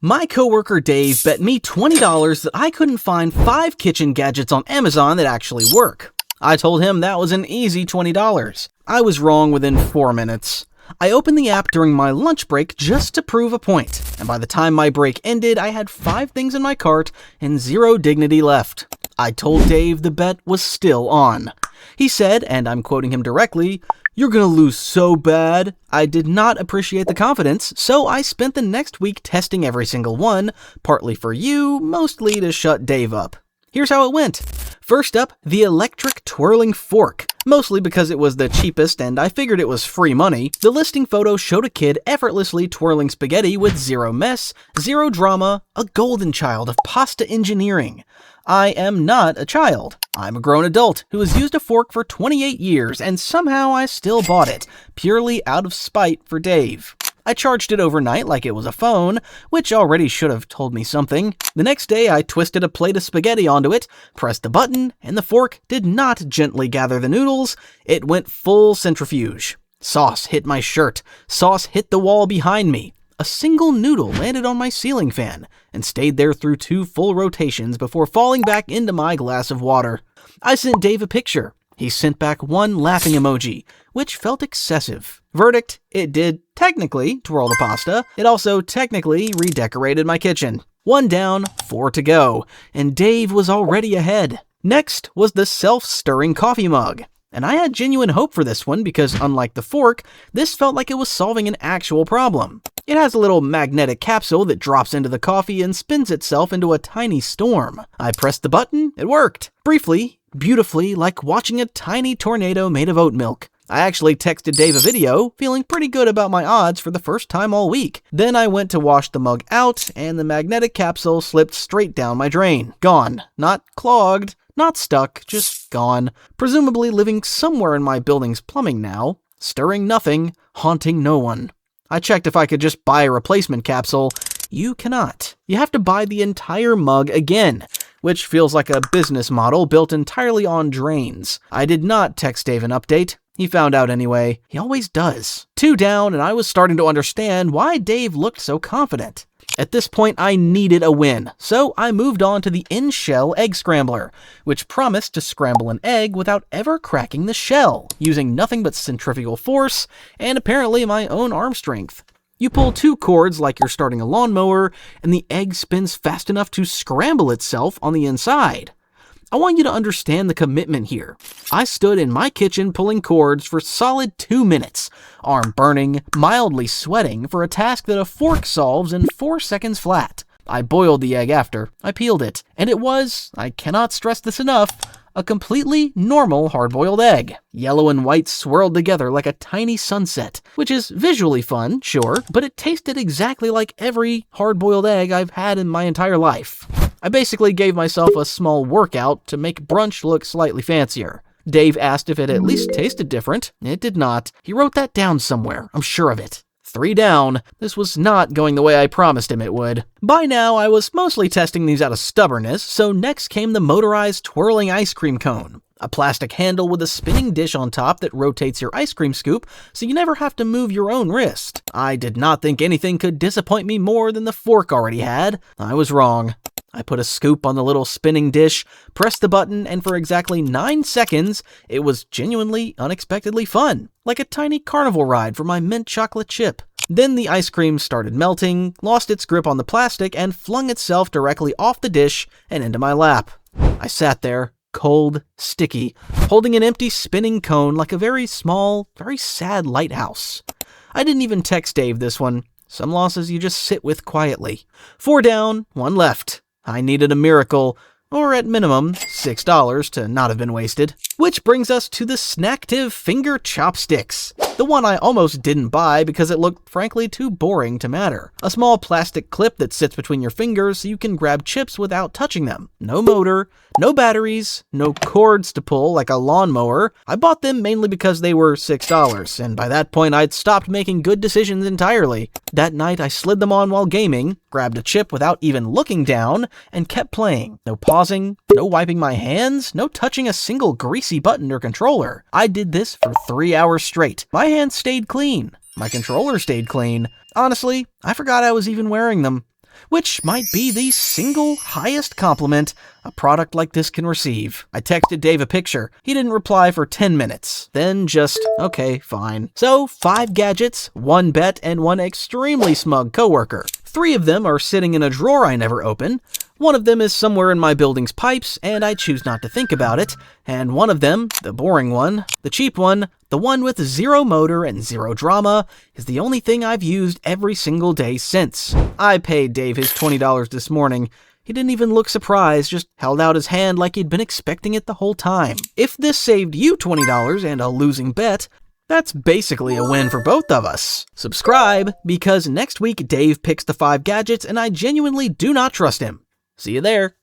My coworker Dave bet me $20 that I couldn't find 5 kitchen gadgets on Amazon that actually work. I told him that was an easy $20. I was wrong within 4 minutes. I opened the app during my lunch break just to prove a point, and by the time my break ended, I had 5 things in my cart and 0 dignity left. I told Dave the bet was still on. He said, and I'm quoting him directly, "You're gonna lose so bad." I did not appreciate the confidence, so I spent the next week testing every single one, partly for you, mostly to shut Dave up. Here's how it went. First up, the electric twirling fork. Mostly because it was the cheapest and I figured it was free money, the listing photo showed a kid effortlessly twirling spaghetti with 0 mess, 0 drama, a golden child of pasta engineering. I am not a child. I'm a grown adult who has used a fork for 28 years and somehow I still bought it, purely out of spite for Dave. I charged it overnight like it was a phone, which already should have told me something. The next day, I twisted a plate of spaghetti onto it, pressed the button, and the fork did not gently gather the noodles. It went full centrifuge. Sauce hit my shirt. Sauce hit the wall behind me. A single noodle landed on my ceiling fan and stayed there through 2 full rotations before falling back into my glass of water. I sent Dave a picture. He sent back 1 laughing emoji, which felt excessive. Verdict, it did technically twirl the pasta. It also technically redecorated my kitchen. 1 down, 4 to go, and Dave was already ahead. Next was the self-stirring coffee mug. And I had genuine hope for this one because unlike the fork, this felt like it was solving an actual problem. It has a little magnetic capsule that drops into the coffee and spins itself into a tiny storm. I pressed the button, it worked. Briefly, beautifully, like watching a tiny tornado made of oat milk. I actually texted Dave a video, feeling pretty good about my odds for the first time all week. Then I went to wash the mug out, and the magnetic capsule slipped straight down my drain. Gone. Not clogged. Not stuck, just gone. Presumably living somewhere in my building's plumbing now. Stirring nothing, haunting no one. I checked if I could just buy a replacement capsule. You cannot. You have to buy the entire mug again, which feels like a business model built entirely on drains. I did not text Dave an update. He found out anyway. He always does. 2 down, and I was starting to understand why Dave looked so confident. At this point, I needed a win, so I moved on to the in-shell egg scrambler, which promised to scramble an egg without ever cracking the shell, using nothing but centrifugal force and apparently my own arm strength. You pull 2 cords like you're starting a lawnmower, and the egg spins fast enough to scramble itself on the inside. I want you to understand the commitment here. I stood in my kitchen pulling cords for solid 2 minutes, arm burning, mildly sweating for a task that a fork solves in 4 seconds flat. I boiled the egg after. I peeled it, and it was, I cannot stress this enough, a completely normal hard-boiled egg. Yellow and white swirled together like a tiny sunset, which is visually fun, sure, but it tasted exactly like every hard-boiled egg I've had in my entire life. I basically gave myself a small workout to make brunch look slightly fancier. Dave asked if it at least tasted different. It did not. He wrote that down somewhere, I'm sure of it. 3 down. This was not going the way I promised him it would. By now, I was mostly testing these out of stubbornness, so next came the Motorized twirling ice cream cone. A plastic handle with a spinning dish on top that rotates your ice cream scoop so you never have to move your own wrist. I did not think anything could disappoint me more than the fork already had. I was wrong. I put a scoop on the little spinning dish, pressed the button, and for exactly 9 seconds, it was genuinely, unexpectedly fun. Like a tiny carnival ride for my mint chocolate chip. Then the ice cream started melting, lost its grip on the plastic, and flung itself directly off the dish and into my lap. I sat there, cold, sticky, holding an empty spinning cone like a very small, very sad lighthouse. I didn't even text Dave this one. Some losses you just sit with quietly. 4 down, 1 left. I needed a miracle, or at minimum, $6 to not have been wasted. Which brings us to the Snactiv finger chopsticks. The one I almost didn't buy because it looked frankly too boring to matter. A small plastic clip that sits between your fingers so you can grab chips without touching them. No motor, no batteries, no cords to pull like a lawnmower. I bought them mainly because they were $6, and by that point I'd stopped making good decisions entirely. That night I slid them on while gaming, grabbed a chip without even looking down, and kept playing. No pausing, no wiping my hands, no touching a single greasy button or controller. I did this for 3 hours straight. My hands stayed clean. My controller stayed clean. Honestly, I forgot I was even wearing them. which might be the single highest compliment a product like this can receive. I texted Dave a picture. He didn't reply for 10 minutes. Then just, okay, fine. So 5 gadgets, 1 bet, and 1 extremely smug coworker. 3 of them are sitting in a drawer I never open. 1 of them is somewhere in my building's pipes, and I choose not to think about it. And 1 of them, the boring one, the cheap one, the one with 0 motor and 0 drama, is the only thing I've used every single day since. I paid Dave his $20 this morning. He didn't even look surprised, just held out his hand like he'd been expecting it the whole time. If this saved you $20 and a losing bet, that's basically a win for both of us. Subscribe, because next week Dave picks the 5 gadgets and I genuinely do not trust him. See you there.